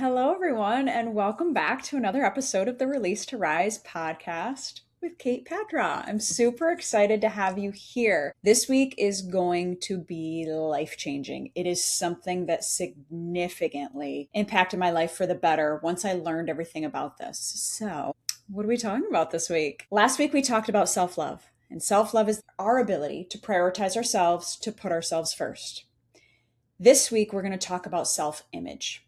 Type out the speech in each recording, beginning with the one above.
Hello, everyone, and welcome back to another episode of the Release to Rise podcast with Kate Patra. I'm super excited to have you here. This week is going to be life changing. It is something that significantly impacted my life for the better once I learned everything about this. So, what are we talking about this week? Last week, we talked about self love, and self love is our ability to prioritize ourselves, to put ourselves first. This week, we're going to talk about self image.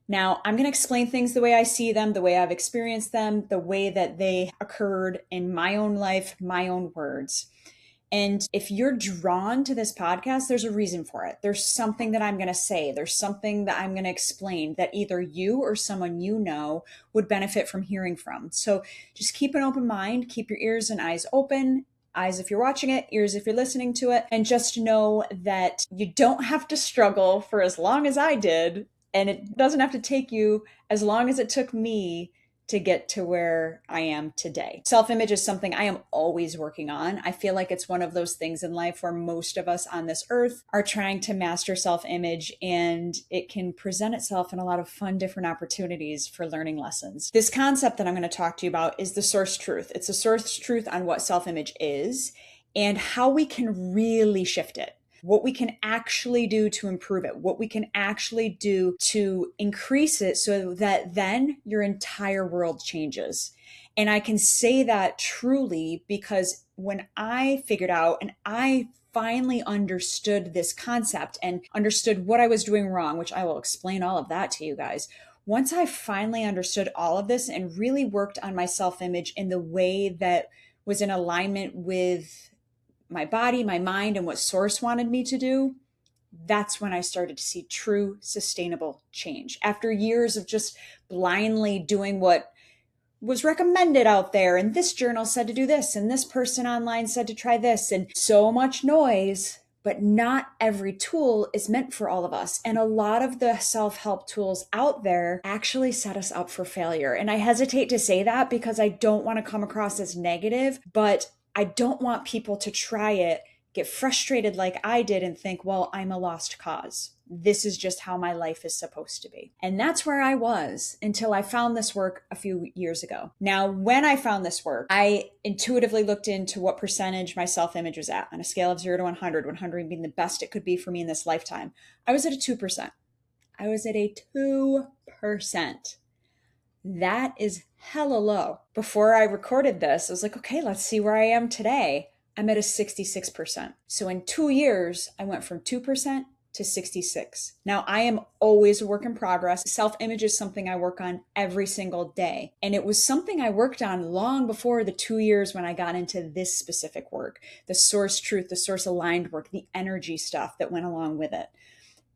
Now, I'm going to explain things the way I see them, the way I've experienced them, the way that they occurred in my own life, my own words. And if you're drawn to this podcast, there's a reason for it. There's something that I'm going to say. There's something that I'm going to explain that either you or someone you know would benefit from hearing from. So just keep an open mind, keep your ears and eyes open. Eyes if you're watching it, ears if you're listening to it, and just know that you don't have to struggle for as long as I did. And it doesn't have to take you as long as it took me to get to where I am today. Self-image is something I am always working on. I feel like it's one of those things in life where most of us on this earth are trying to master self-image, and it can present itself in a lot of fun, different opportunities for learning lessons. This concept that I'm going to talk to you about is the source truth. It's a source truth on what self-image is and how we can really shift it. What we can actually do to improve it, what we can actually do to increase it so that then your entire world changes. And I can say that truly because when I figured out and I finally understood this concept and understood what I was doing wrong, which I will explain all of that to you guys. Once I finally understood all of this and really worked on my self-image in the way that was in alignment with my body, my mind, and what source wanted me to do, that's when I started to see true sustainable change. After years of just blindly doing what was recommended out there, and this journal said to do this, and this person online said to try this, and so much noise, but not every tool is meant for all of us. And a lot of the self-help tools out there actually set us up for failure. And I hesitate to say that because I don't want to come across as negative, but I don't want people to try it, get frustrated like I did, and think, well, I'm a lost cause. This is just how my life is supposed to be. And that's where I was until I found this work a few years ago. Now, when I found this work, I intuitively looked into what percentage my self-image was at on a scale of 0 to 100, 100 being the best it could be for me in this lifetime. I was at a 2%. I was at a 2%. That is hella low. Before I recorded this, I was like, okay, let's see where I am today. I'm at a 66%. So in 2 years, I went from 2% to 66. Now, I am always a work in progress. Self-image is something I work on every single day. And it was something I worked on long before the 2 years when I got into this specific work, the source truth, the source aligned work, the energy stuff that went along with it.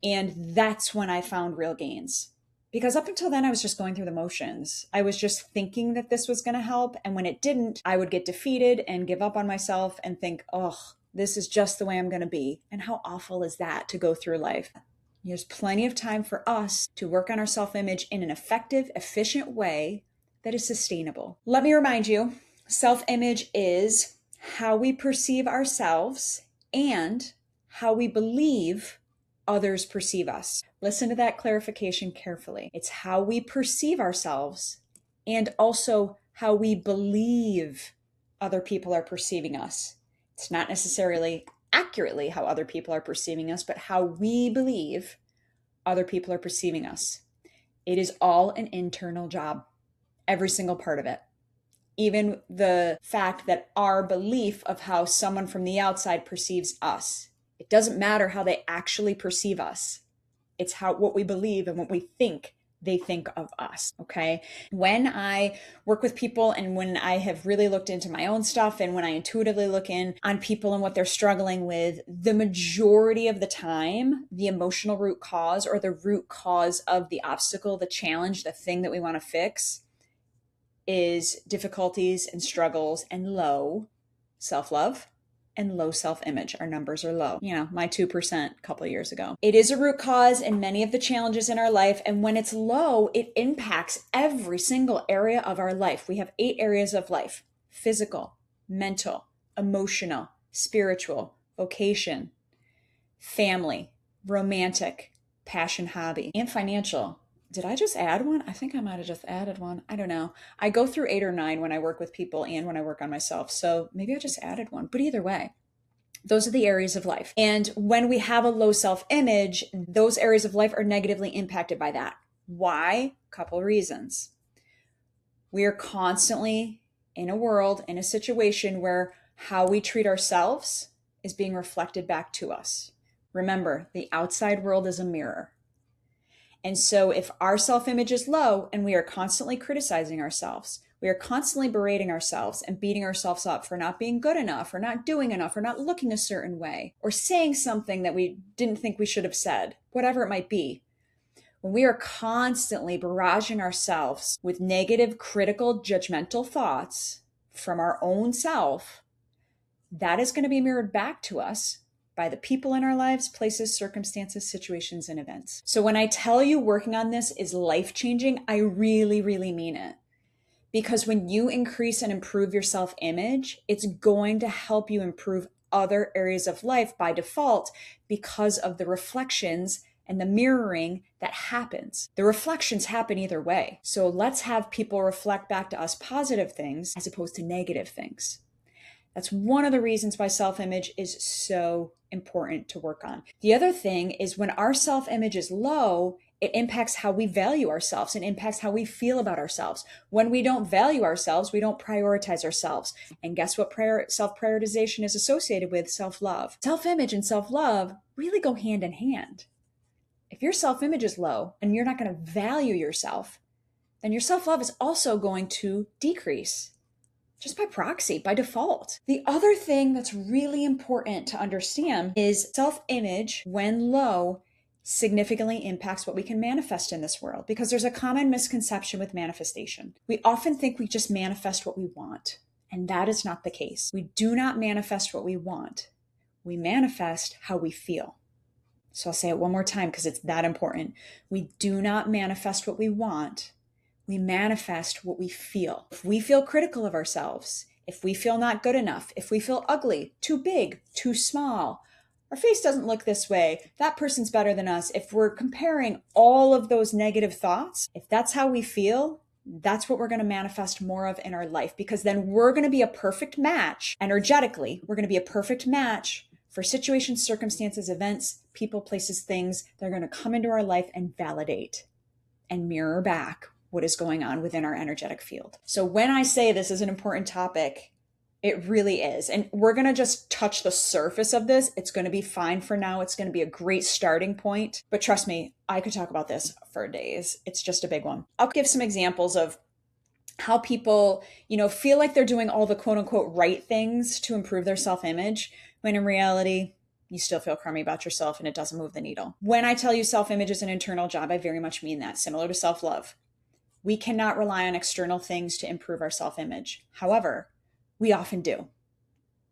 And that's when I found real gains. Because up until then, I was just going through the motions. I was just thinking that this was going to help. And when it didn't, I would get defeated and give up on myself and think, oh, this is just the way I'm going to be. And how awful is that to go through life? There's plenty of time for us to work on our self-image in an effective, efficient way that is sustainable. Let me remind you, self-image is how we perceive ourselves and how we believe others perceive us. Listen to that clarification carefully. It's how we perceive ourselves and also how we believe other people are perceiving us. It's not necessarily accurately how other people are perceiving us, but how we believe other people are perceiving us. It is all an internal job, every single part of it. Even the fact that our belief of how someone from the outside perceives us. It doesn't matter how they actually perceive us. It's what we believe and what we think they think of us, okay? When I work with people and when I have really looked into my own stuff and when I intuitively look in on people and what they're struggling with, the majority of the time, the emotional root cause or the root cause of the obstacle, the challenge, the thing that we want to fix is difficulties and struggles and low self-love and low self-image. Our numbers are low. My 2% a couple of years ago. It is a root cause in many of the challenges in our life. And when it's low, it impacts every single area of our life. We have 8 areas of life: physical, mental, emotional, spiritual, vocation, family, romantic, passion, hobby, and financial. Did I just add one? I think I might have just added one. I don't know. I go through 8 or 9 when I work with people and when I work on myself. So maybe I just added one. But either way, those are the areas of life. And when we have a low self image, those areas of life are negatively impacted by that. Why? Couple reasons. We are constantly in a world, in a situation where how we treat ourselves is being reflected back to us. Remember, the outside world is a mirror. And so if our self-image is low and we are constantly criticizing ourselves, we are constantly berating ourselves and beating ourselves up for not being good enough or not doing enough or not looking a certain way or saying something that we didn't think we should have said, whatever it might be. When we are constantly barraging ourselves with negative, critical, judgmental thoughts from our own self, that is going to be mirrored back to us by the people in our lives, places, circumstances, situations, and events. So when I tell you working on this is life-changing, I really, really mean it. Because when you increase and improve your self-image, it's going to help you improve other areas of life by default because of the reflections and the mirroring that happens. The reflections happen either way. So let's have people reflect back to us positive things as opposed to negative things. That's one of the reasons why self-image is so important to work on. The other thing is when our self-image is low, it impacts how we value ourselves and impacts how we feel about ourselves. When we don't value ourselves, we don't prioritize ourselves. And guess what self-prioritization is associated with? Self-love. Self-image and self-love really go hand in hand. If your self-image is low and you're not going to value yourself, then your self-love is also going to decrease. Just by proxy, by default. The other thing that's really important to understand is self-image, when low, significantly impacts what we can manifest in this world because there's a common misconception with manifestation. We often think we just manifest what we want, and that is not the case. We do not manifest what we want. We manifest how we feel. So I'll say it one more time because it's that important. We do not manifest what we want. We manifest what we feel. If we feel critical of ourselves, if we feel not good enough, if we feel ugly, too big, too small, our face doesn't look this way, that person's better than us, if we're comparing all of those negative thoughts, if that's how we feel, that's what we're going to manifest more of in our life because then we're going to be a perfect match energetically. We're going to be a perfect match for situations, circumstances, events, people, places, things that are going to come into our life and validate and mirror back what is going on within our energetic field. So when I say this is an important topic, it really is. And we're going to just touch the surface of this. It's going to be fine for now. It's going to be a great starting point. But trust me, I could talk about this for days. It's just a big one. I'll give some examples of how people, feel like they're doing all the quote unquote right things to improve their self-image, when in reality, you still feel crummy about yourself and it doesn't move the needle. When I tell you self-image is an internal job, I very much mean that, similar to self-love. We cannot rely on external things to improve our self-image. However, we often do.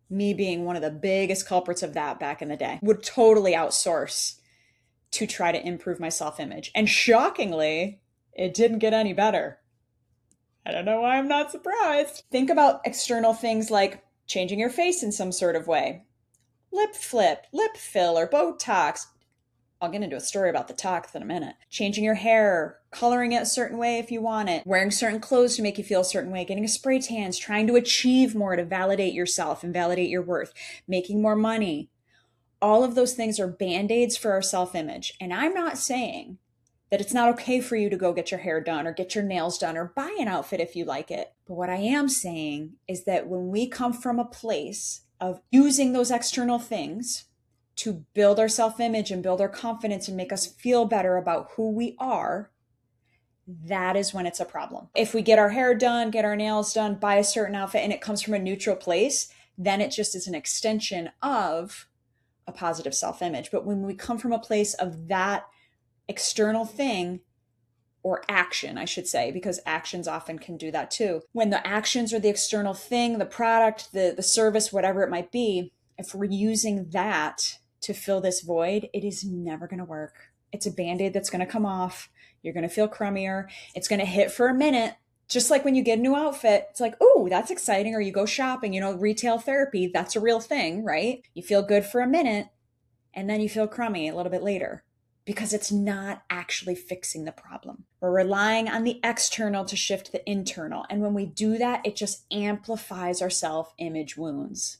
Me being one of the biggest culprits of that back in the day, would totally outsource to try to improve my self-image. And shockingly, it didn't get any better. I don't know why I'm not surprised. Think about external things like changing your face in some sort of way. Lip flip, lip fill, or Botox. I'll get into a story about the tox in a minute. Changing your hair, coloring it a certain way if you want it, wearing certain clothes to make you feel a certain way, getting a spray tan, trying to achieve more to validate yourself and validate your worth, making more money. All of those things are band-aids for our self-image. And I'm not saying that it's not okay for you to go get your hair done or get your nails done or buy an outfit if you like it. But what I am saying is that when we come from a place of using those external things to build our self-image and build our confidence and make us feel better about who we are, that is when it's a problem. If we get our hair done, get our nails done, buy a certain outfit, and it comes from a neutral place, then it just is an extension of a positive self-image. But when we come from a place of that external thing, or action, I should say, because actions often can do that too. When the actions are the external thing, the product, the service, whatever it might be, if we're using that to fill this void, it is never going to work. It's a band-aid that's going to come off. You're going to feel crummier. It's going to hit for a minute. Just like when you get a new outfit, it's like, oh, that's exciting. Or you go shopping, retail therapy, that's a real thing, right? You feel good for a minute and then you feel crummy a little bit later because it's not actually fixing the problem. We're relying on the external to shift the internal. And when we do that, it just amplifies our self-image wounds.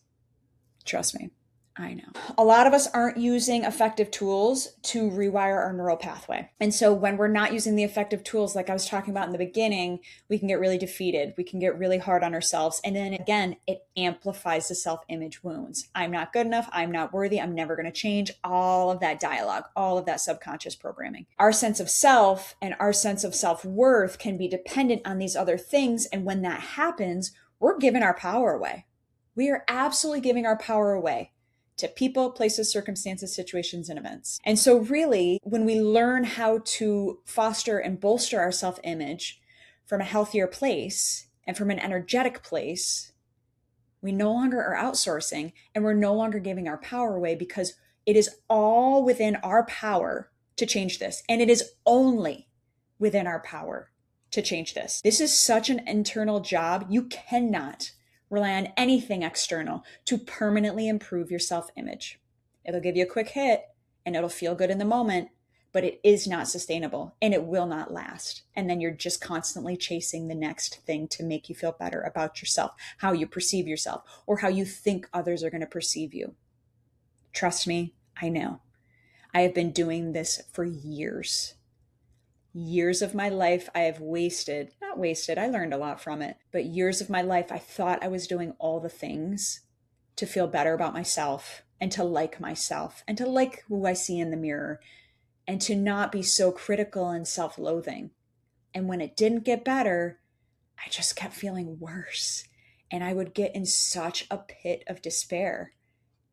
Trust me, I know. A lot of us aren't using effective tools to rewire our neural pathway. And so when we're not using the effective tools, like I was talking about in the beginning, we can get really defeated. We can get really hard on ourselves. And then again, it amplifies the self-image wounds. I'm not good enough. I'm not worthy. I'm never going to change. All of that dialogue, all of that subconscious programming. Our sense of self and our sense of self-worth can be dependent on these other things. And when that happens, we're giving our power away. We are absolutely giving our power away to people, places, circumstances, situations, and events. And so really, when we learn how to foster and bolster our self-image from a healthier place and from an energetic place, we no longer are outsourcing and we're no longer giving our power away, because it is all within our power to change this. And it is only within our power to change this. This is such an internal job. You cannot rely on anything external to permanently improve your self-image. It'll give you a quick hit and it'll feel good in the moment, but it is not sustainable and it will not last. And then you're just constantly chasing the next thing to make you feel better about yourself, how you perceive yourself, or how you think others are going to perceive you. Trust me, I know. I have been doing this for years. Years of my life I have not wasted, I learned a lot from it, but years of my life I thought I was doing all the things to feel better about myself and to like myself and to like who I see in the mirror and to not be so critical and self-loathing. And when it didn't get better, I just kept feeling worse. And I would get in such a pit of despair.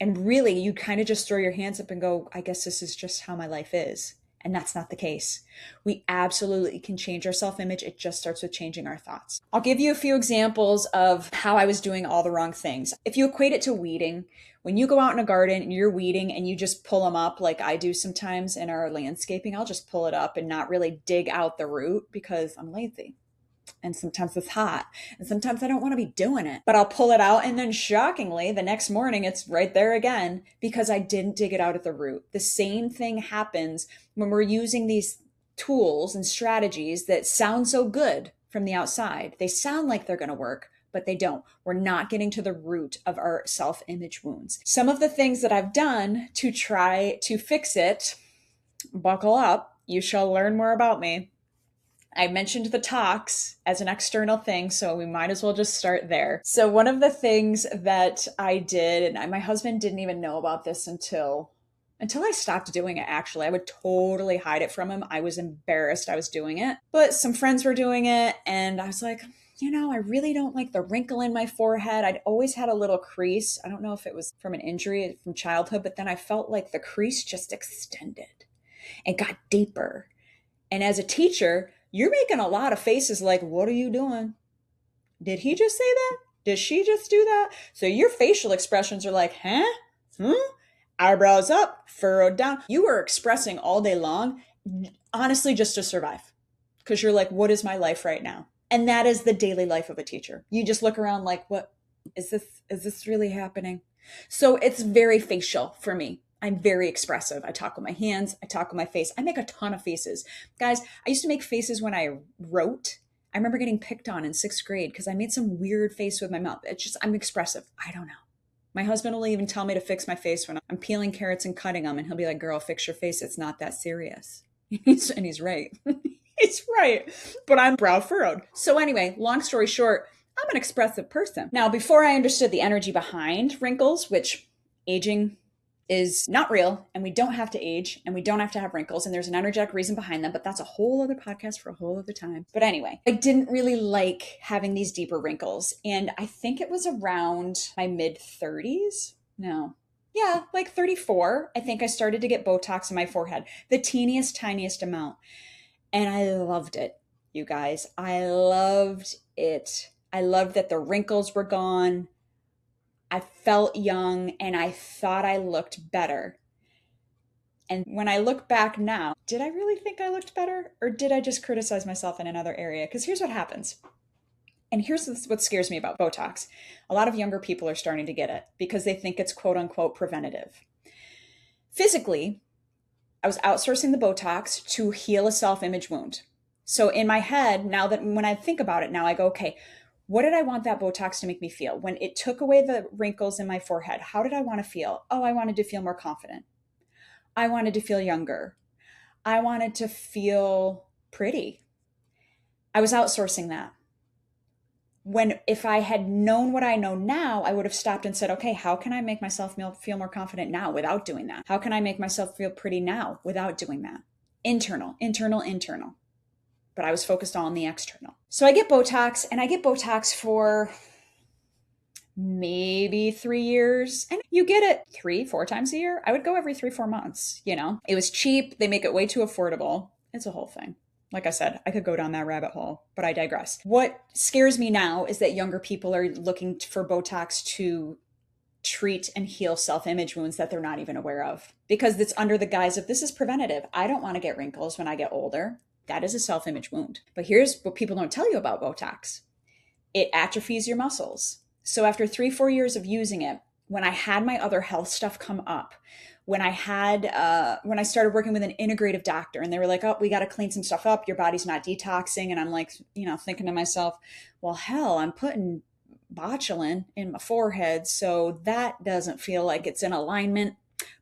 And really, you kind of just throw your hands up and go, I guess this is just how my life is. And that's not the case. We absolutely can change our self-image. It just starts with changing our thoughts. I'll give you a few examples of how I was doing all the wrong things. If you equate it to weeding, when you go out in a garden and you're weeding and you just pull them up like I do sometimes in our landscaping, I'll just pull it up and not really dig out the root because I'm lazy. And sometimes it's hot and sometimes I don't want to be doing it, but I'll pull it out. And then shockingly, the next morning it's right there again because I didn't dig it out at the root. The same thing happens when we're using these tools and strategies that sound so good from the outside. They sound like they're going to work, but they don't. We're not getting to the root of our self-image wounds. Some of the things that I've done to try to fix it, buckle up, you shall learn more about me. I mentioned the talks as an external thing, so we might as well just start there. So one of the things that I did, and my husband didn't even know about this until I stopped doing it, actually. I would totally hide it from him. I was embarrassed I was doing it. But some friends were doing it, and I was like, I really don't like the wrinkle in my forehead. I'd always had a little crease. I don't know if it was from an injury from childhood, but then I felt like the crease just extended and got deeper. And as a teacher, you're making a lot of faces like, what are you doing? Did he just say that? Did she just do that? So your facial expressions are like, huh? Eyebrows up, furrowed down. You are expressing all day long, honestly, just to survive. Because you're like, what is my life right now? And that is the daily life of a teacher. You just look around like, what is this really happening? So it's very facial for me. I'm very expressive. I talk with my hands. I talk with my face. I make a ton of faces. Guys, I used to make faces when I wrote. I remember getting picked on in 6th grade because I made some weird face with my mouth. It's just, I'm expressive. I don't know. My husband will even tell me to fix my face when I'm peeling carrots and cutting them. And he'll be like, girl, fix your face. It's not that serious. And he's right. He's right. But I'm brow furrowed. So anyway, long story short, I'm an expressive person. Now, before I understood the energy behind wrinkles, which aging is not real, and we don't have to age, and we don't have to have wrinkles, and there's an energetic reason behind them, but that's a whole other podcast for a whole other time. But anyway, I didn't really like having these deeper wrinkles, and I think it was around my mid-30s. No. Yeah, like 34. I think I started to get Botox in my forehead, the teeniest, tiniest amount. And I loved it, you guys. I loved it. I loved that the wrinkles were gone. I felt young and I thought I looked better. And when I look back now, did I really think I looked better? Or did I just criticize myself in another area? Because here's what happens. And here's what scares me about Botox. A lot of younger people are starting to get it because they think it's quote unquote preventative. Physically, I was outsourcing the Botox to heal a self-image wound. So in my head, now that when I think about it now, I go, okay, what did I want that Botox to make me feel? When it took away the wrinkles in my forehead, how did I want to feel? Oh, I wanted to feel more confident. I wanted to feel younger. I wanted to feel pretty. I was outsourcing that. When if I had known what I know now, I would have stopped and said, okay, how can I make myself feel more confident now without doing that? How can I make myself feel pretty now without doing that? Internal, internal, internal. But I was focused on the external. So I get Botox, and I get Botox for maybe 3 years. And you get it 3, 4 times a year. I would go every 3, 4 months, It was cheap. They make it way too affordable. It's a whole thing. Like I said, I could go down that rabbit hole, but I digress. What scares me now is that younger people are looking for Botox to treat and heal self-image wounds that they're not even aware of, because it's under the guise of this is preventative. I don't want to get wrinkles when I get older. That is a self-image wound. But here's what people don't tell you about Botox. It atrophies your muscles. So after 3, 4 years of using it, when I had my other health stuff come up, when I started working with an integrative doctor and they were like, oh, we got to clean some stuff up. Your body's not detoxing. And I'm like, thinking to myself, well, hell, I'm putting botulin in my forehead. So that doesn't feel like it's in alignment.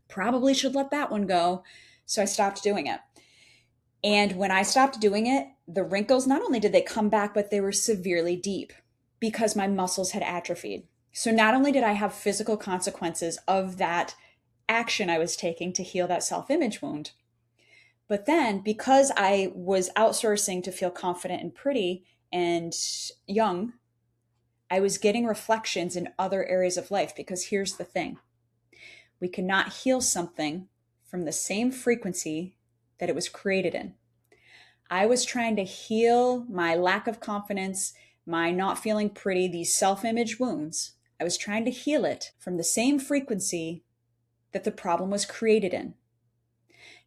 Probably should let that one go. So I stopped doing it. And when I stopped doing it, the wrinkles, not only did they come back, but they were severely deep because my muscles had atrophied. So not only did I have physical consequences of that action I was taking to heal that self-image wound, but then because I was outsourcing to feel confident and pretty and young, I was getting reflections in other areas of life. Because here's the thing. We cannot heal something from the same frequency that it was created in. I was trying to heal my lack of confidence, my not feeling pretty, these self-image wounds. I was trying to heal it from the same frequency that the problem was created in.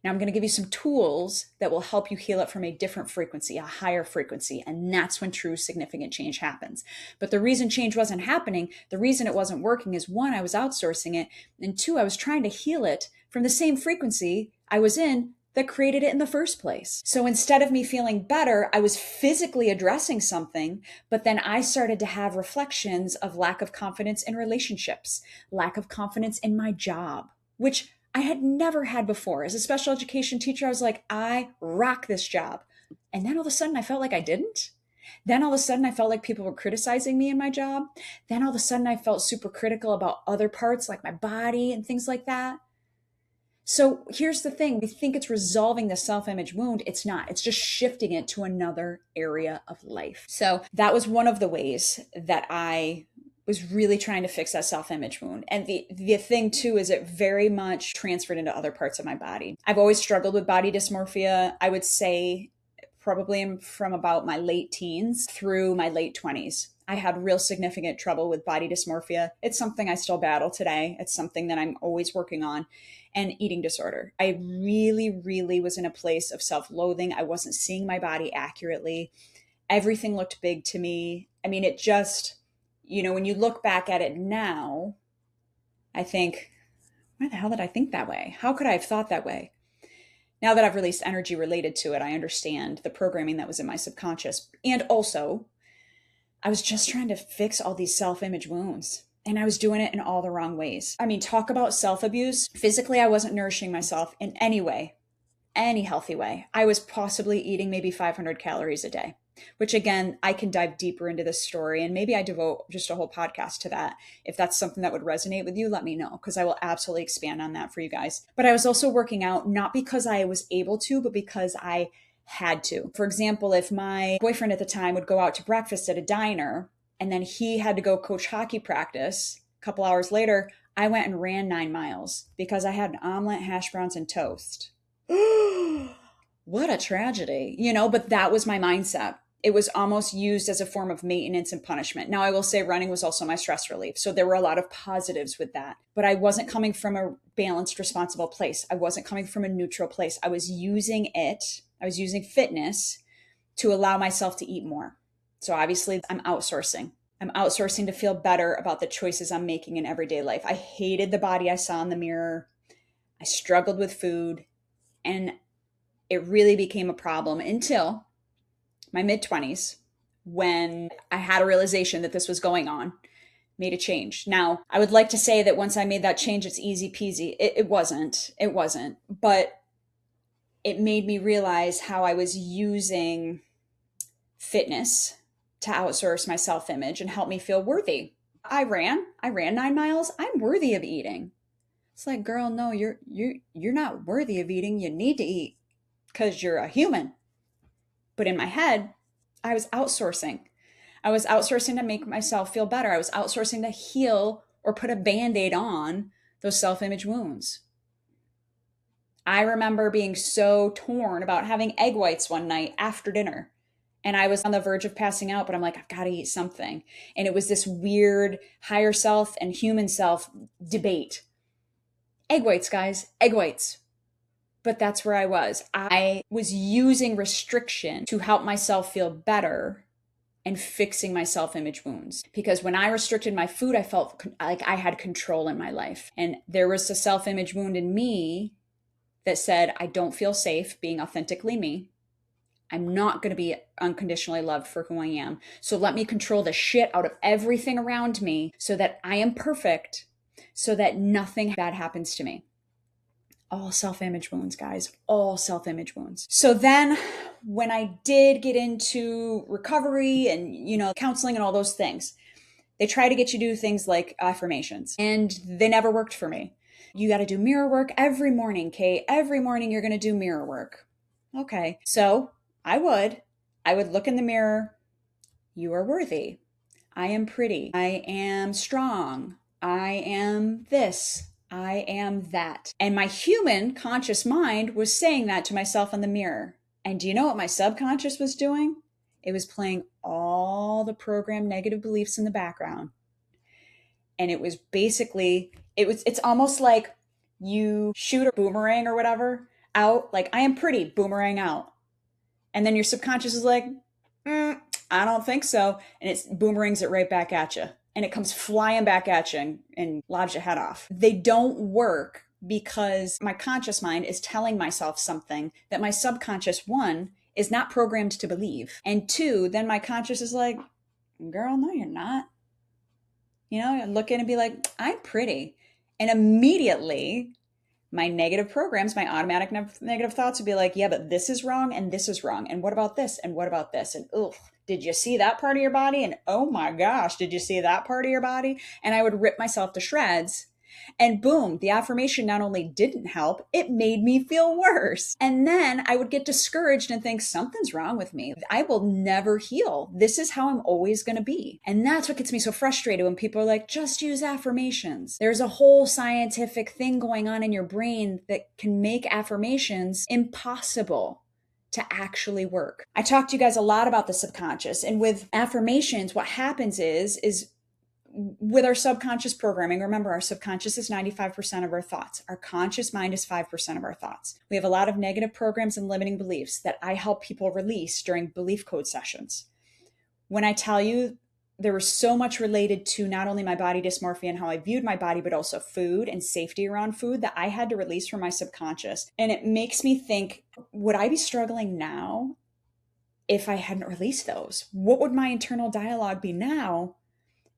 Now I'm going to give you some tools that will help you heal it from a different frequency, a higher frequency, and that's when true significant change happens. But the reason change wasn't happening, the reason it wasn't working is, one, I was outsourcing it, and two, I was trying to heal it from the same frequency I was in that created it in the first place. So instead of me feeling better, I was physically addressing something, but then I started to have reflections of lack of confidence in relationships, lack of confidence in my job, which I had never had before. As a special education teacher, I was like, I rock this job. And then all of a sudden I felt like I didn't. Then all of a sudden I felt like people were criticizing me in my job. Then all of a sudden I felt super critical about other parts like my body and things like that. So here's the thing. We think it's resolving the self-image wound. It's not. It's just shifting it to another area of life. So that was one of the ways that I was really trying to fix that self-image wound. And the thing too is it very much transferred into other parts of my body. I've always struggled with body dysmorphia. I would say probably from about my late teens through my late 20s. I had real significant trouble with body dysmorphia. It's something I still battle today. It's something that I'm always working on. And eating disorder. I really, really was in a place of self-loathing. I wasn't seeing my body accurately. Everything looked big to me. I mean, it just, when you look back at it now, I think, why the hell did I think that way? How could I have thought that way? Now that I've released energy related to it, I understand the programming that was in my subconscious. And also, I was just trying to fix all these self-image wounds. And I was doing it in all the wrong ways. I mean, talk about self-abuse. Physically, I wasn't nourishing myself in any way, any healthy way. I was possibly eating maybe 500 calories a day, which again, I can dive deeper into this story. And maybe I devote just a whole podcast to that. If that's something that would resonate with you, let me know, because I will absolutely expand on that for you guys. But I was also working out, not because I was able to, but because I had to. For example, if my boyfriend at the time would go out to breakfast at a diner, and then he had to go coach hockey practice. A couple hours later, I went and ran 9 miles because I had an omelet, hash browns, and toast. What a tragedy, but that was my mindset. It was almost used as a form of maintenance and punishment. Now, I will say running was also my stress relief. So there were a lot of positives with that. But I wasn't coming from a balanced, responsible place. I wasn't coming from a neutral place. I was using fitness to allow myself to eat more. So obviously I'm outsourcing. I'm outsourcing to feel better about the choices I'm making in everyday life. I hated the body I saw in the mirror. I struggled with food. And it really became a problem until my mid-20s, when I had a realization that this was going on, made a change. Now, I would like to say that once I made that change, it's easy peasy. It wasn't. It wasn't. But it made me realize how I was using fitness to outsource my self-image and help me feel worthy. I ran 9 miles. I'm worthy of eating. It's like, girl, no, you're not worthy of eating. You need to eat because you're a human. But in my head, I was outsourcing. I was outsourcing to make myself feel better. I was outsourcing to heal or put a band-aid on those self-image wounds. I remember being so torn about having egg whites one night after dinner. And I was on the verge of passing out, but I'm like, I've got to eat something. And it was this weird higher self and human self debate. Egg whites, guys, egg whites. But that's where I was. I was using restriction to help myself feel better and fixing my self-image wounds. Because when I restricted my food, I felt like I had control in my life. And there was a self-image wound in me that said, I don't feel safe being authentically me. I'm not going to be unconditionally loved for who I am. So let me control the shit out of everything around me so that I am perfect, so that nothing bad happens to me. All self-image wounds, guys, all self-image wounds. So then when I did get into recovery and, counseling and all those things, they try to get you to do things like affirmations, and they never worked for me. You got to do mirror work every morning, Kate. Every morning you're going to do mirror work. Okay. So I would look in the mirror. You are worthy. I am pretty. I am strong. I am this. I am that. And my human conscious mind was saying that to myself in the mirror. And do you know what my subconscious was doing? It was playing all the programmed negative beliefs in the background. And it was basically, it's almost like you shoot a boomerang or whatever out, like, I am pretty, boomerang out. And then your subconscious is like, I don't think so. And it boomerangs it right back at you. And it comes flying back at you and lobs your head off. They don't work because my conscious mind is telling myself something that my subconscious, one, is not programmed to believe. And two, then my conscious is like, girl, no, you're not. Look in and be like, I'm pretty. And immediately my negative programs, my automatic negative thoughts would be like, yeah, but this is wrong and this is wrong. And what about this? And what about this? And did you see that part of your body? And oh my gosh, did you see that part of your body? And I would rip myself to shreds. And boom, the affirmation not only didn't help, it made me feel worse. And then I would get discouraged and think, something's wrong with me. I will never heal. This is how I'm always going to be. And that's what gets me so frustrated when people are like, just use affirmations. There's a whole scientific thing going on in your brain that can make affirmations impossible to actually work. I talked to you guys a lot about the subconscious. And with affirmations, what happens is with our subconscious programming, remember, our subconscious is 95% of our thoughts. Our conscious mind is 5% of our thoughts. We have a lot of negative programs and limiting beliefs that I help people release during belief code sessions. When I tell you there was so much related to not only my body dysmorphia and how I viewed my body, but also food and safety around food that I had to release from my subconscious. And it makes me think, would I be struggling now if I hadn't released those? What would my internal dialogue be now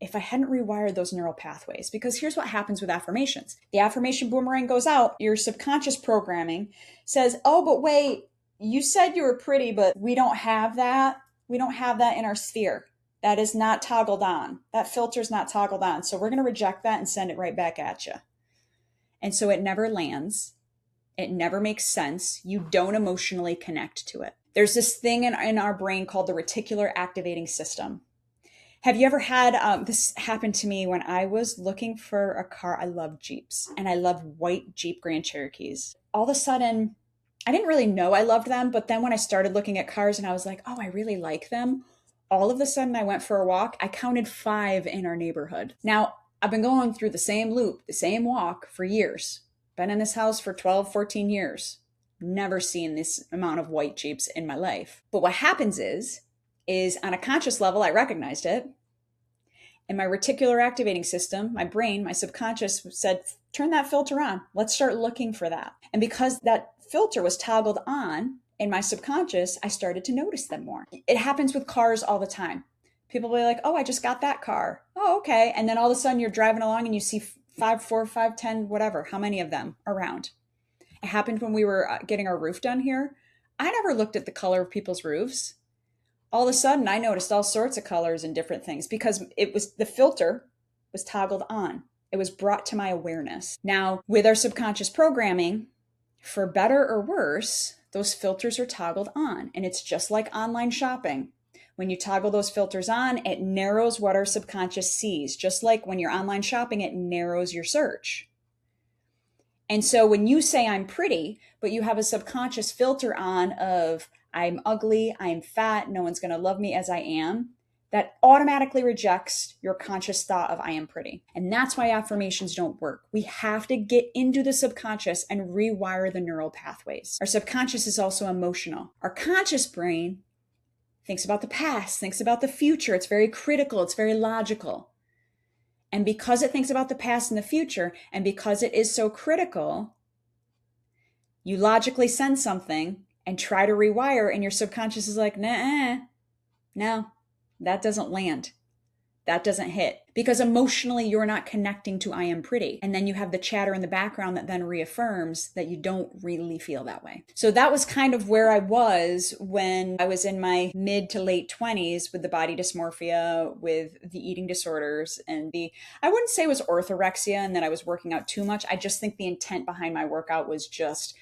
if I hadn't rewired those neural pathways? Because here's what happens with affirmations. The affirmation boomerang goes out. Your subconscious programming says, oh, but wait, you said you were pretty, but we don't have that. We don't have that in our sphere. That is not toggled on. That filter's not toggled on. So we're going to reject that and send it right back at you. And so it never lands. It never makes sense. You don't emotionally connect to it. There's this thing in our brain called the reticular activating system. Have you ever had, this happened to me when I was looking for a car. I love Jeeps and I love white Jeep Grand Cherokees. All of a sudden, I didn't really know I loved them, but then when I started looking at cars and I was like, oh, I really like them. All of a sudden I went for a walk. I counted 5 in our neighborhood. Now, I've been going through the same loop, the same walk for years. Been in this house for 12, 14 years. Never seen this amount of white Jeeps in my life. But what happens is on a conscious level, I recognized it. And my reticular activating system, my brain, my subconscious said, turn that filter on. Let's start looking for that. And because that filter was toggled on in my subconscious, I started to notice them more. It happens with cars all the time. People will be like, oh, I just got that car. Oh, okay. And then all of a sudden you're driving along and you see 5, 4, 5, 10, whatever, how many of them around. It happened when we were getting our roof done here. I never looked at the color of people's roofs. All of a sudden I noticed all sorts of colors and different things because it was the filter was toggled on. It was brought to my awareness. Now, with our subconscious programming, for better or worse, those filters are toggled on. And it's just like online shopping. When you toggle those filters on, it narrows what our subconscious sees. Just like when you're online shopping, it narrows your search. And so when you say I'm pretty, but you have a subconscious filter on of I'm ugly, I'm fat, no one's going to love me as I am, that automatically rejects your conscious thought of I am pretty. And that's why affirmations don't work. We have to get into the subconscious and rewire the neural pathways. Our subconscious is also emotional. Our conscious brain thinks about the past, thinks about the future. It's very critical. It's very logical. And because it thinks about the past and the future, and because it is so critical, you logically send something and try to rewire, and your subconscious is like, nah, no, that doesn't land. That doesn't hit. Because emotionally, you're not connecting to I am pretty. And then you have the chatter in the background that then reaffirms that you don't really feel that way. So that was kind of where I was when I was in my mid to late 20s with the body dysmorphia, with the eating disorders, and I wouldn't say it was orthorexia and that I was working out too much. I just think the intent behind my workout was just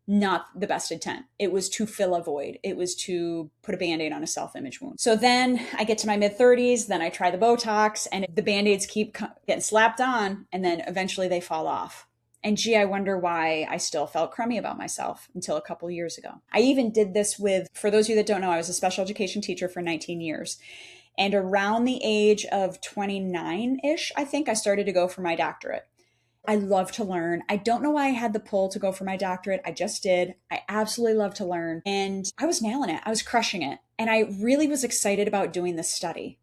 not the best intent. It was to fill a void. It was to put a Band-Aid on a self-image wound. So then I get to my mid-30s, then I try the Botox, and the Band-Aids keep getting slapped on, and then eventually they fall off. And gee, I wonder why I still felt crummy about myself until a couple years ago. I even did this with, for those of you that don't know, I was a special education teacher for 19 years. And around the age of 29-ish, I think I started to go for my doctorate. I love to learn. I don't know why I had the pull to go for my doctorate. I just did. I absolutely love to learn. And I was nailing it. I was crushing it. And I really was excited about doing this study,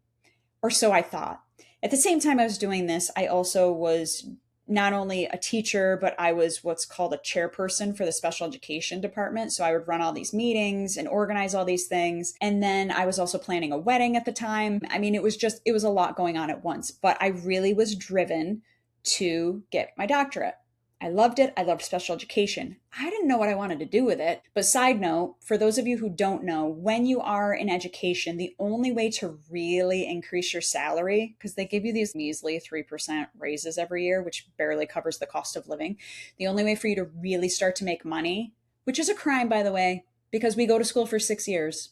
or so I thought. At the same time I was doing this, I also was not only a teacher, but I was what's called a chairperson for the special education department. So I would run all these meetings and organize all these things. And then I was also planning a wedding at the time. I mean, it was a lot going on at once, but I really was driven to get my doctorate. I loved it. I loved special education. I didn't know what I wanted to do with it. But side note, for those of you who don't know, when you are in education, the only way to really increase your salary, because they give you these measly 3% raises every year, which barely covers the cost of living. The only way for you to really start to make money, which is a crime, by the way, because we go to school for 6 years.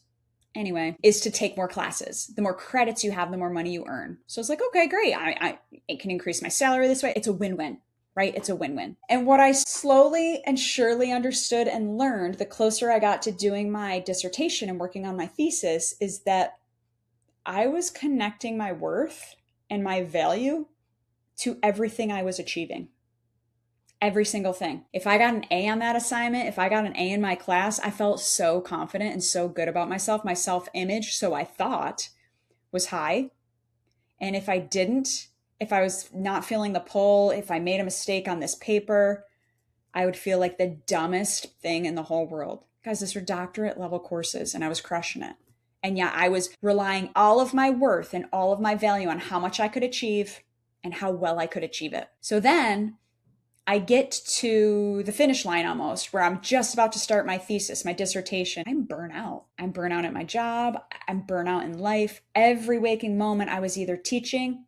Anyway, is to take more classes. The more credits you have, the more money you earn. So it's like, okay, great. I can increase my salary this way. It's a win-win, right? It's a win-win. And what I slowly and surely understood and learned the closer I got to doing my dissertation and working on my thesis is that I was connecting my worth and my value to everything I was achieving. Every single thing. If I got an A on that assignment, if I got an A in my class, I felt so confident and so good about myself. My self-image, so I thought, was high. And if I didn't, if I was not feeling the pull, if I made a mistake on this paper, I would feel like the dumbest thing in the whole world. Guys, these were doctorate level courses and I was crushing it. And yeah, I was relying all of my worth and all of my value on how much I could achieve and how well I could achieve it. So then I get to the finish line almost, where I'm just about to start my thesis, my dissertation. I'm burnt out. I'm burnt out at my job. I'm burnt out in life. Every waking moment, I was either teaching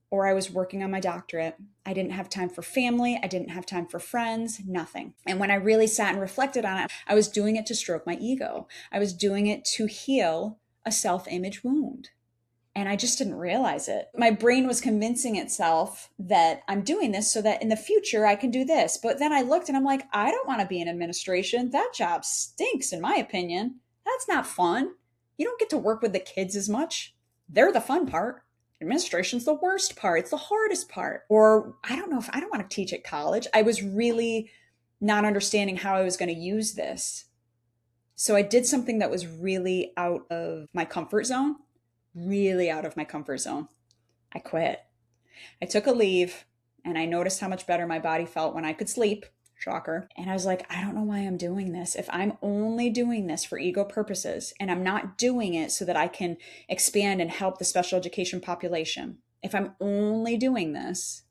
or I was working on my doctorate. I didn't have time for family. I didn't have time for friends, nothing. And when I really sat and reflected on it, I was doing it to stroke my ego. I was doing it to heal a self-image wound. And I just didn't realize it. My brain was convincing itself that I'm doing this so that in the future I can do this. But then I looked and I'm like, I don't want to be in administration. That job stinks, in my opinion. That's not fun. You don't get to work with the kids as much. They're the fun part. Administration's the worst part. It's the hardest part. Or I don't want to teach at college. I was really not understanding how I was going to use this. So I did something that was really out of my comfort zone. Really out of my comfort zone. I quit. I took a leave and I noticed how much better my body felt when I could sleep. Shocker. And I was like, I don't know why I'm doing this. If I'm only doing this for ego purposes and I'm not doing it so that I can expand and help the special education population, if I'm only doing this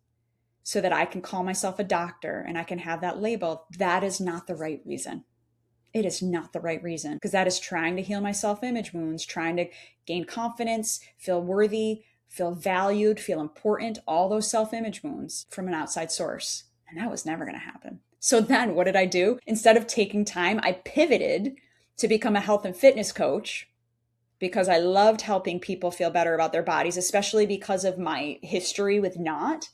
so that I can call myself a doctor and I can have that label, that is not the right reason. It is not the right reason, because that is trying to heal my self-image wounds, trying to gain confidence, feel worthy, feel valued, feel important, all those self-image wounds from an outside source. And that was never going to happen. So then what did I do? Instead of taking time, I pivoted to become a health and fitness coach, because I loved helping people feel better about their bodies, especially because of my history with NOT.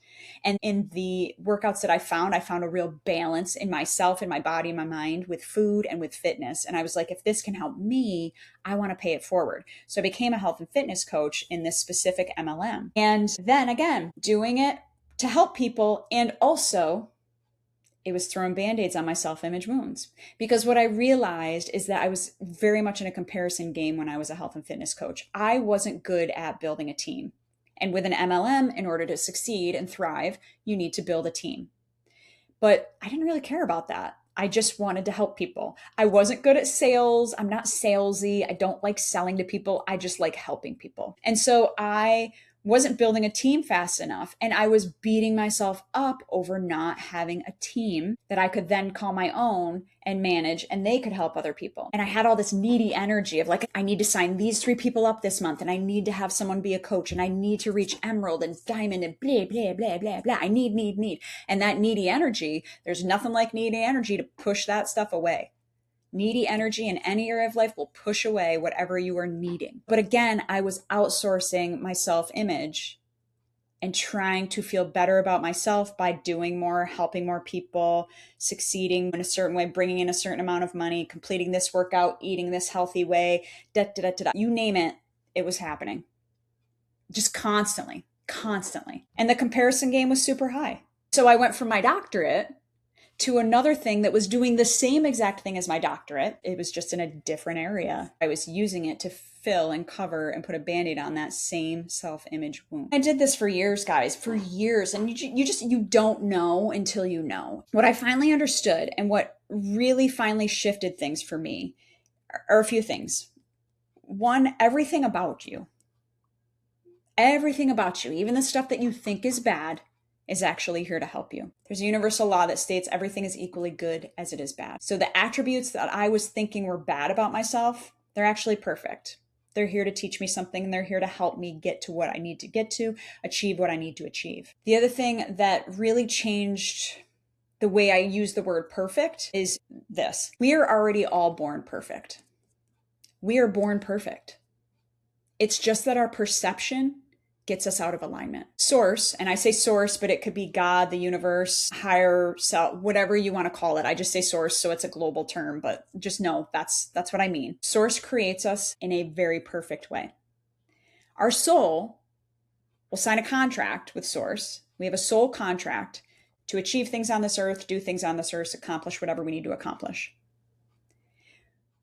And in the workouts that I found a real balance in myself, in my body, in my mind, with food and with fitness. And I was like, if this can help me, I want to pay it forward. So I became a health and fitness coach in this specific MLM. And then again, doing it to help people, and also it was throwing band-aids on my self-image wounds. Because what I realized is that I was very much in a comparison game when I was a health and fitness coach. I wasn't good at building a team. And with an MLM, in order to succeed and thrive, you need to build a team. But I didn't really care about that. I just wanted to help people. I wasn't good at sales. I'm not salesy. I don't like selling to people. I just like helping people. And so I wasn't building a team fast enough. And I was beating myself up over not having a team that I could then call my own and manage, and they could help other people. And I had all this needy energy of like, I need to sign these 3 people up this month, and I need to have someone be a coach, and I need to reach emerald and diamond and blah, blah, blah, blah, blah. I need. And that needy energy, there's nothing like needy energy to push that stuff away. Needy energy in any area of life will push away whatever you are needing. But again, I was outsourcing my self-image and trying to feel better about myself by doing more, helping more people, succeeding in a certain way, bringing in a certain amount of money, completing this workout, eating this healthy way, you name it, it was happening. Just constantly. And the comparison game was super high. So I went from my doctorate to another thing that was doing the same exact thing as my doctorate. It was just in a different area. I was using it to fill and cover and put a Band-Aid on that same self-image wound. I did this for years, guys, for years. And you don't know until you know. What I finally understood, and what really finally shifted things for me, are a few things. One, everything about you, even the stuff that you think is bad, is actually here to help you. There's a universal law that states everything is equally good as it is bad. So the attributes that I was thinking were bad about myself, they're actually perfect. They're here to teach me something, and they're here to help me get to what I need to get to, achieve what I need to achieve. The other thing that really changed the way I use the word perfect is this. We are already all born perfect. We are born perfect. It's just that our perception gets us out of alignment. Source, and I say source, but it could be God, the universe, higher self, whatever you want to call it. I just say source, so it's a global term, but just know that's what I mean. Source creates us in a very perfect way. Our soul will sign a contract with source. We have a soul contract to achieve things on this earth, do things on this earth, accomplish whatever we need to accomplish.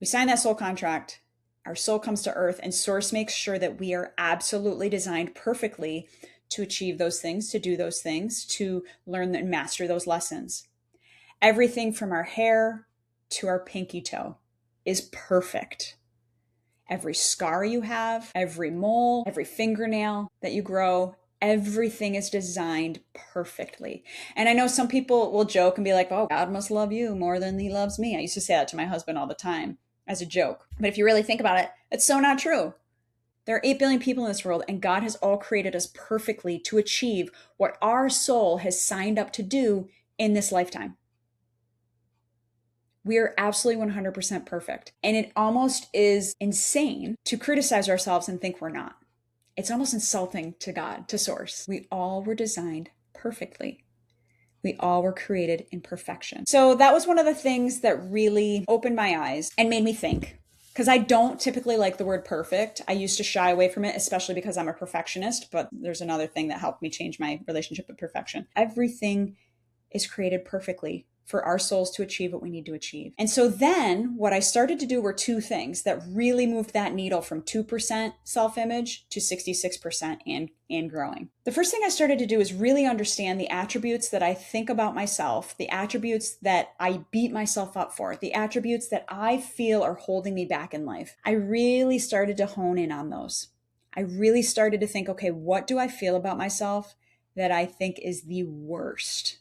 We sign that soul contract. Our soul comes to earth, and source makes sure that we are absolutely designed perfectly to achieve those things, to do those things, to learn and master those lessons. Everything from our hair to our pinky toe is perfect. Every scar you have, every mole, every fingernail that you grow, everything is designed perfectly. And I know some people will joke and be like, oh, God must love you more than he loves me. I used to say that to my husband all the time as a joke. But if you really think about it, it's so not true. There are 8 billion people in this world, and God has all created us perfectly to achieve what our soul has signed up to do in this lifetime. We are absolutely 100% perfect. And it almost is insane to criticize ourselves and think we're not. It's almost insulting to God, to source. We all were designed perfectly. We all were created in perfection. So that was one of the things that really opened my eyes and made me think. Because I don't typically like the word perfect. I used to shy away from it, especially because I'm a perfectionist. But there's another thing that helped me change my relationship with perfection. Everything is created perfectly for our souls to achieve what we need to achieve. And so then what I started to do were two things that really moved that needle from 2% self-image to 66% and growing. The first thing I started to do is really understand the attributes that I think about myself, the attributes that I beat myself up for, the attributes that I feel are holding me back in life. I really started to hone in on those. I really started to think, okay, what do I feel about myself that I think is the worst?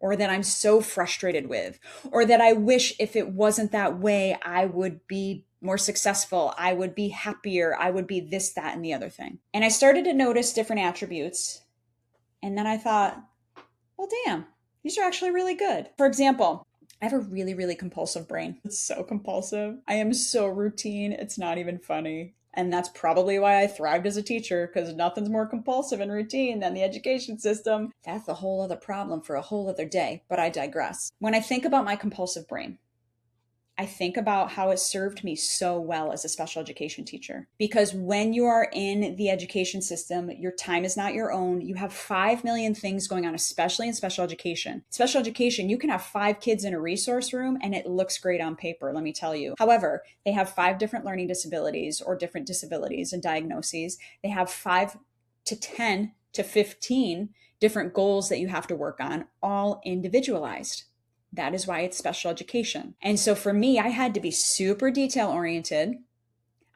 Or that I'm so frustrated with, or that I wish if it wasn't that way, I would be more successful, I would be happier, I would be this, that, and the other thing. And I started to notice different attributes. And then I thought, well, damn, these are actually really good. For example, I have a really, really compulsive brain. It's so compulsive. I am so routine. It's not even funny. And that's probably why I thrived as a teacher, because nothing's more compulsive and routine than the education system. That's a whole other problem for a whole other day, but I digress. When I think about my compulsive brain, I think about how it served me so well as a special education teacher. Because when you are in the education system, your time is not your own. You have 5 million things going on, especially in special education. Special education, you can have 5 kids in a resource room and it looks great on paper, let me tell you. However, they have 5 different learning disabilities or different disabilities and diagnoses. They have 5 to 10 to 15 different goals that you have to work on, all individualized. That is why it's special education. And so for me, I had to be super detail oriented.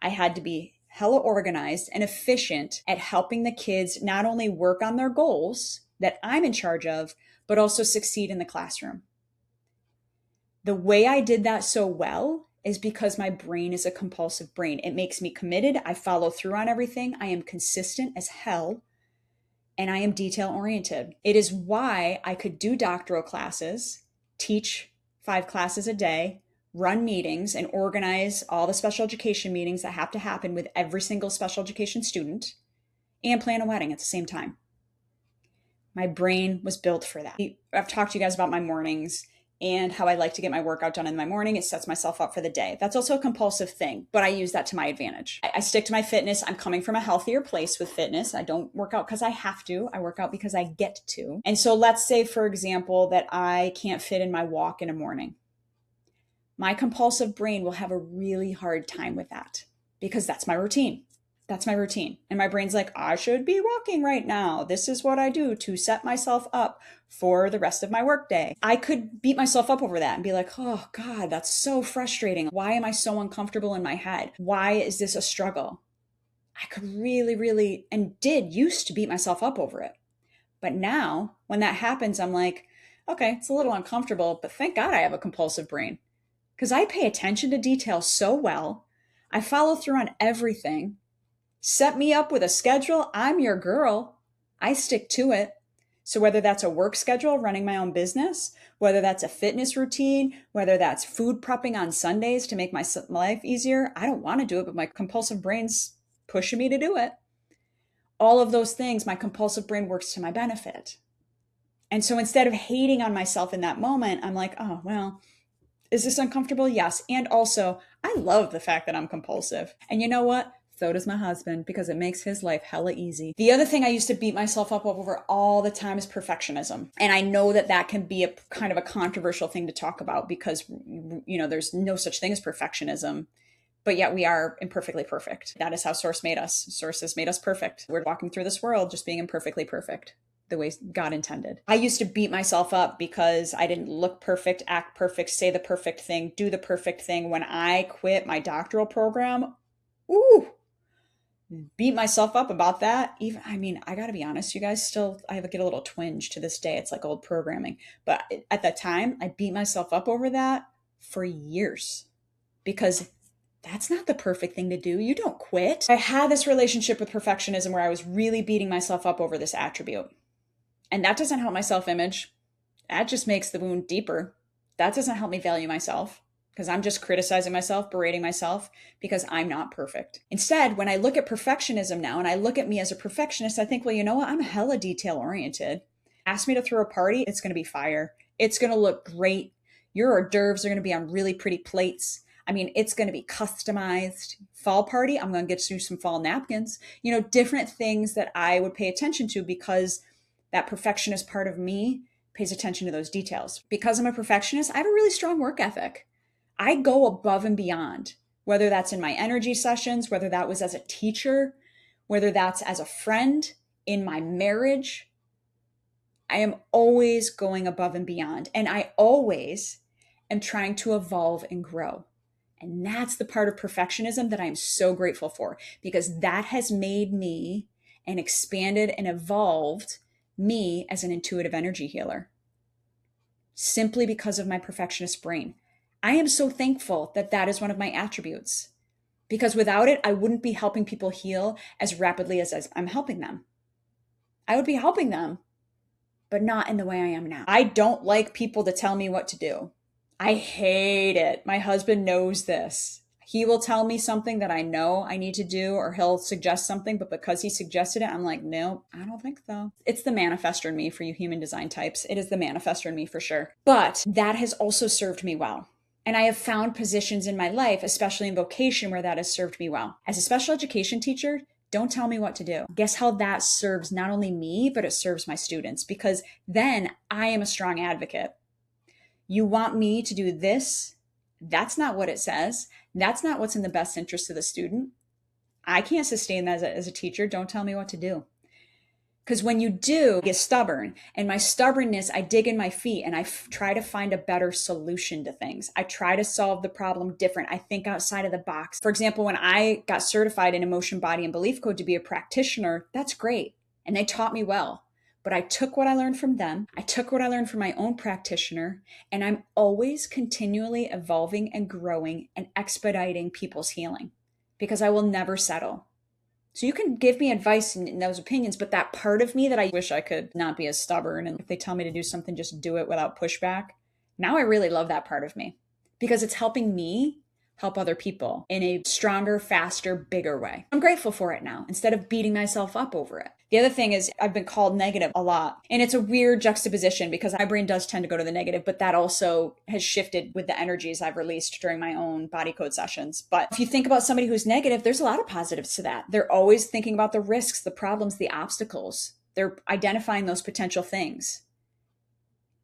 I had to be hella organized and efficient at helping the kids not only work on their goals that I'm in charge of, but also succeed in the classroom. The way I did that so well is because my brain is a compulsive brain. It makes me committed. I follow through on everything. I am consistent as hell. And I am detail oriented. It is why I could do doctoral classes, teach 5 classes a day, run meetings, and organize all the special education meetings that have to happen with every single special education student, and plan a wedding at the same time. My brain was built for that. I've talked to you guys about my mornings and how I like to get my workout done in my morning. It sets myself up for the day. That's also a compulsive thing, but I use that to my advantage. I stick to my fitness. I'm coming from a healthier place with fitness. I don't work out because I have to. I work out because I get to. And so let's say, for example, that I can't fit in my walk in a morning. My compulsive brain will have a really hard time with that because that's my routine. That's my routine. And my brain's like, I should be walking right now. This is what I do to set myself up for the rest of my workday. I could beat myself up over that and be like, oh God, that's so frustrating. Why am I so uncomfortable in my head? Why is this a struggle? I could really, and did used to beat myself up over it. But now when that happens, I'm like, okay, it's a little uncomfortable, but thank God I have a compulsive brain because I pay attention to detail so well. I follow through on everything. Set me up with a schedule. I'm your girl. I stick to it. So whether that's a work schedule, running my own business, whether that's a fitness routine, whether that's food prepping on Sundays to make my life easier, I don't want to do it, but my compulsive brain's pushing me to do it. All of those things, my compulsive brain works to my benefit. And so instead of hating on myself in that moment, I'm like, oh, well, is this uncomfortable? Yes. And also, I love the fact that I'm compulsive. And you know what? So does my husband, because it makes his life hella easy. The other thing I used to beat myself up over all the time is perfectionism. And I know that that can be a kind of a controversial thing to talk about because, you know, there's no such thing as perfectionism, but yet we are imperfectly perfect. That is how Source made us. Source has made us perfect. We're walking through this world just being imperfectly perfect, the way God intended. I used to beat myself up because I didn't look perfect, act perfect, say the perfect thing, do the perfect thing. When I quit my doctoral program, ooh, beat myself up about that. Even, I mean, I gotta be honest, you guys, still, I get a little twinge to this day. It's like old programming. But at that time, I beat myself up over that for years because that's not the perfect thing to do. You don't quit. I had this relationship with perfectionism where I was really beating myself up over this attribute. And that doesn't help my self-image. That just makes the wound deeper. That doesn't help me value myself because I'm just criticizing myself, berating myself because I'm not perfect. Instead, when I look at perfectionism now and I look at me as a perfectionist, I think, well, you know what? I'm hella detail oriented. Ask me to throw a party, it's going to be fire. It's going to look great. Your hors d'oeuvres are going to be on really pretty plates. I mean, it's going to be customized. Fall party, I'm going to get you some fall napkins. You know, different things that I would pay attention to because that perfectionist part of me pays attention to those details. Because I'm a perfectionist, I have a really strong work ethic. I go above and beyond, whether that's in my energy sessions, whether that was as a teacher, whether that's as a friend, in my marriage. I am always going above and beyond. And I always am trying to evolve and grow. And that's the part of perfectionism that I'm so grateful for, because that has made me and expanded and evolved me as an intuitive energy healer, simply because of my perfectionist brain. I am so thankful that that is one of my attributes, because without it, I wouldn't be helping people heal as rapidly as I'm helping them. I would be helping them, but not in the way I am now. I don't like people to tell me what to do. I hate it. My husband knows this. He will tell me something that I know I need to do, or he'll suggest something, but because he suggested it, I'm like, no, I don't think so. It's the manifestor in me for you human design types. It is the manifestor in me for sure. But that has also served me well. And I have found positions in my life, especially in vocation, where that has served me well. As a special education teacher, don't tell me what to do. Guess how that serves not only me, but it serves my students, because then I am a strong advocate. You want me to do this? That's not what it says. That's not what's in the best interest of the student. I can't sustain that as a teacher. Don't tell me what to do. Because when you do, I get stubborn. And my stubbornness, I dig in my feet and I try to find a better solution to things. I try to solve the problem different. I think outside of the box. For example, when I got certified in emotion, body, and belief code to be a practitioner, that's great. And they taught me well. But I took what I learned from them. I took what I learned from my own practitioner. And I'm always continually evolving and growing and expediting people's healing, because I will never settle. So you can give me advice in those opinions, but that part of me that I wish I could not be as stubborn, and if they tell me to do something, just do it without pushback. Now I really love that part of me, because it's helping me help other people in a stronger, faster, bigger way. I'm grateful for it now, instead of beating myself up over it. The other thing is I've been called negative a lot, and it's a weird juxtaposition because my brain does tend to go to the negative, but that also has shifted with the energies I've released during my own body code sessions. But if you think about somebody who's negative, there's a lot of positives to that. They're always thinking about the risks, the problems, the obstacles. They're identifying those potential things.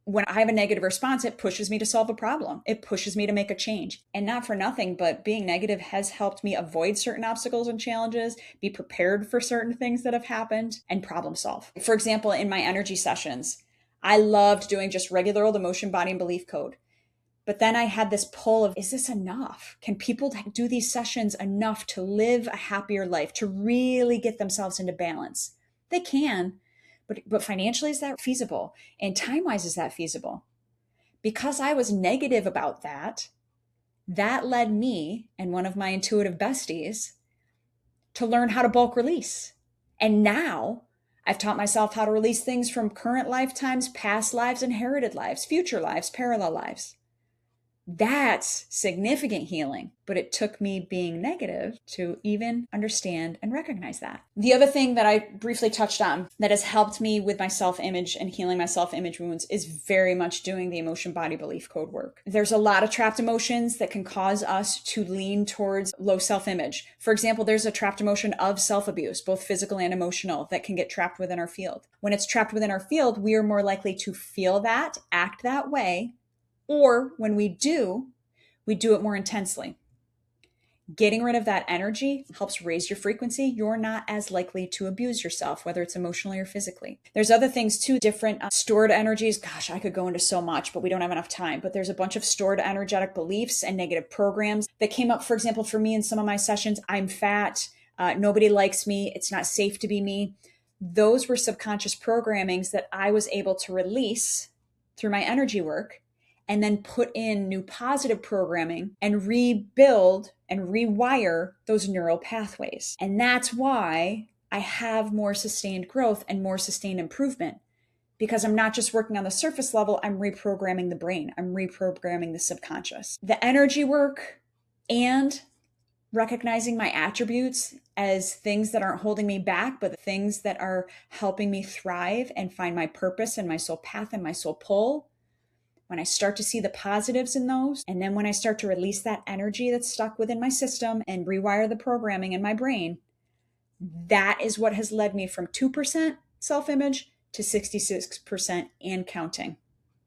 When I have a negative response, it pushes me to solve a problem. It pushes me to make a change. And not for nothing, but being negative has helped me avoid certain obstacles and challenges, be prepared for certain things that have happened, and problem solve. For example, in my energy sessions, I loved doing just regular old emotion, body, and belief code. But then I had this pull of, is this enough? Can people do these sessions enough to live a happier life, to really get themselves into balance? They can. But financially, is that feasible? And time-wise, is that feasible? Because I was negative about that, that led me and one of my intuitive besties to learn how to bulk release. And now I've taught myself how to release things from current lifetimes, past lives, inherited lives, future lives, parallel lives. That's significant healing, but it took me being negative to even understand and recognize that. The other thing that I briefly touched on that has helped me with my self-image and healing my self-image wounds is very much doing the emotion, body, belief code work. There's a lot of trapped emotions that can cause us to lean towards low self-image. For example, there's a trapped emotion of self-abuse, both physical and emotional, that can get trapped within our field. When it's trapped within our field, we are more likely to feel that, act that way, or when we do it more intensely. Getting rid of that energy helps raise your frequency. You're not as likely to abuse yourself, whether it's emotionally or physically. There's other things too, different stored energies. Gosh, I could go into so much, but we don't have enough time. But there's a bunch of stored energetic beliefs and negative programs that came up, for example, for me in some of my sessions. I'm fat. Nobody likes me. It's not safe to be me. Those were subconscious programmings that I was able to release through my energy work, and then put in new positive programming and rebuild and rewire those neural pathways. And that's why I have more sustained growth and more sustained improvement, because I'm not just working on the surface level, I'm reprogramming the brain. I'm reprogramming the subconscious. The energy work and recognizing my attributes as things that aren't holding me back, but the things that are helping me thrive and find my purpose and my soul path and my soul pull. When I start to see the positives in those, and then when I start to release that energy that's stuck within my system and rewire the programming in my brain, that is what has led me from 2% self-image to 66% and counting.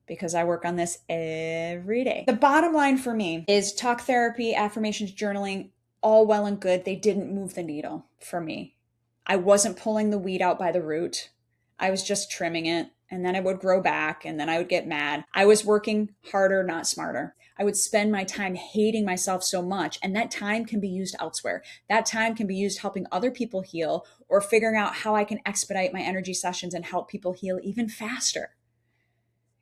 because I work on this every day. The bottom line for me is talk therapy, affirmations, journaling, all well and good. They didn't move the needle for me. I wasn't pulling the weed out by the root. I was just trimming it, and then it would grow back, and then I would get mad. I was working harder, not smarter. I would spend my time hating myself so much, and that time can be used elsewhere. That time can be used helping other people heal or figuring out how I can expedite my energy sessions and help people heal even faster.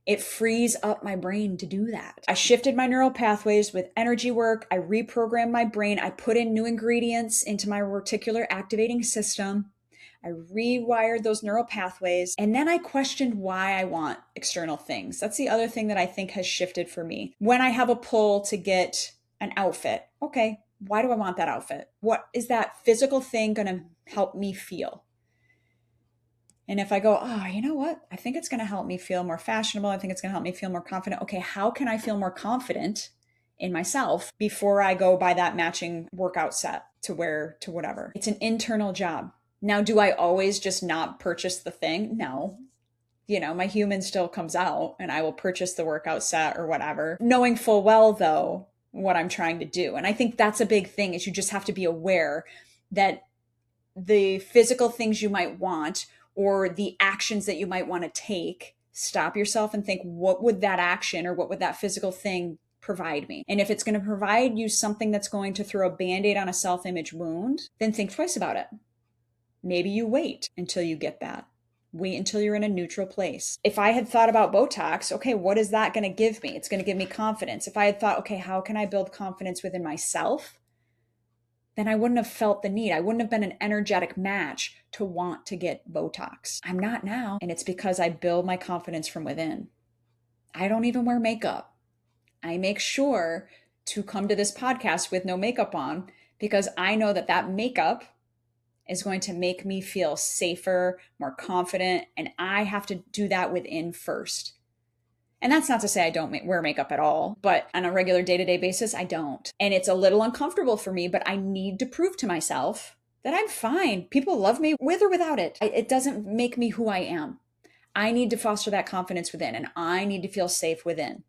It frees up my brain to do that. I shifted my neural pathways with energy work. I reprogrammed my brain. I put in new ingredients into my reticular activating system. I rewired those neural pathways. And then I questioned why I want external things. That's the other thing that I think has shifted for me. When I have a pull to get an outfit, okay, why do I want that outfit? What is that physical thing going to help me feel? And if I go, oh, you know what? I think it's going to help me feel more fashionable. I think it's going to help me feel more confident. Okay, how can I feel more confident in myself before I go buy that matching workout set to wear to whatever? It's an internal job. Now, do I always just not purchase the thing? No. You know, my human still comes out and I will purchase the workout set or whatever, knowing full well, though, what I'm trying to do. And I think that's a big thing is you just have to be aware that the physical things you might want or the actions that you might want to take, stop yourself and think, what would that action or what would that physical thing provide me? And if it's going to provide you something that's going to throw a Band-Aid on a self-image wound, then think twice about it. Maybe you wait until you get that. Wait until you're in a neutral place. If I had thought about Botox, okay, what is that going to give me? It's going to give me confidence. If I had thought, okay, how can I build confidence within myself? Then I wouldn't have felt the need. I wouldn't have been an energetic match to want to get Botox. I'm not now. And it's because I build my confidence from within. I don't even wear makeup. I make sure to come to this podcast with no makeup on because I know that that makeup is going to make me feel safer, more confident, and I have to do that within first. And that's not to say I don't wear makeup at all, but on a regular day-to-day basis, I don't. And it's a little uncomfortable for me, but I need to prove to myself that I'm fine. People love me with or without it. It doesn't make me who I am. I need to foster that confidence within, and I need to feel safe within.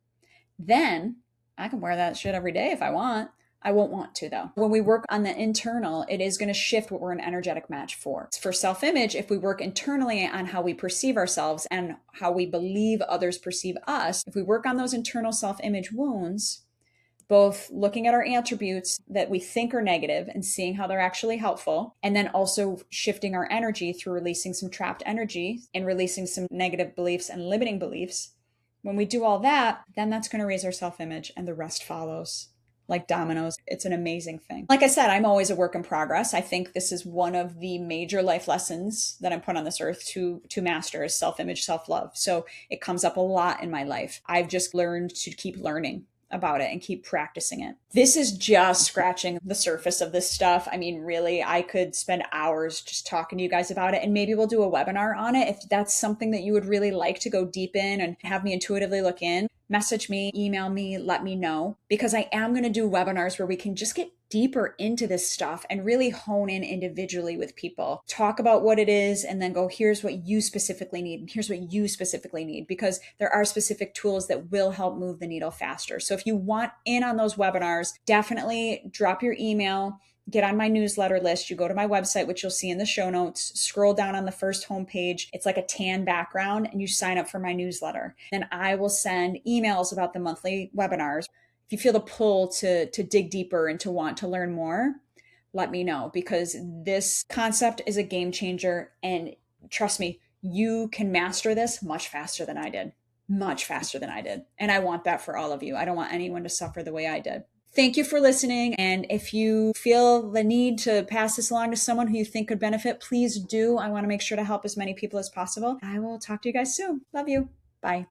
Then I can wear that shit every day if I want. I won't want to, though. When we work on the internal, it is going to shift what we're an energetic match for. For self-image, if we work internally on how we perceive ourselves and how we believe others perceive us, if we work on those internal self-image wounds, both looking at our attributes that we think are negative and seeing how they're actually helpful, and then also shifting our energy through releasing some trapped energy and releasing some negative beliefs and limiting beliefs. When we do all that, then that's going to raise our self-image and the rest follows. Like dominoes. It's an amazing thing. Like I said, I'm always a work in progress. I think this is one of the major life lessons that I'm put on this earth to master is self-image, self-love. So it comes up a lot in my life. I've just learned to keep learning about it and keep practicing it. This is just scratching the surface of this stuff. I mean, really, I could spend hours just talking to you guys about it, and maybe we'll do a webinar on it. If that's something that you would really like to go deep in and have me intuitively look in, message me, email me, let me know, because I am going to do webinars where we can just get deeper into this stuff and really hone in individually with people, talk about what it is, and then go, here's what you specifically need. And here's what you specifically need, because there are specific tools that will help move the needle faster. So if you want in on those webinars, definitely drop your email, get on my newsletter list. You go to my website, which you'll see in the show notes, scroll down on the first homepage. It's like a tan background, and you sign up for my newsletter. Then I will send emails about the monthly webinars. If you feel the pull to dig deeper and to want to learn more, let me know, because this concept is a game changer. And trust me, you can master this much faster than I did. Much faster than I did. And I want that for all of you. I don't want anyone to suffer the way I did. Thank you for listening. And if you feel the need to pass this along to someone who you think could benefit, please do. I want to make sure to help as many people as possible. I will talk to you guys soon. Love you. Bye.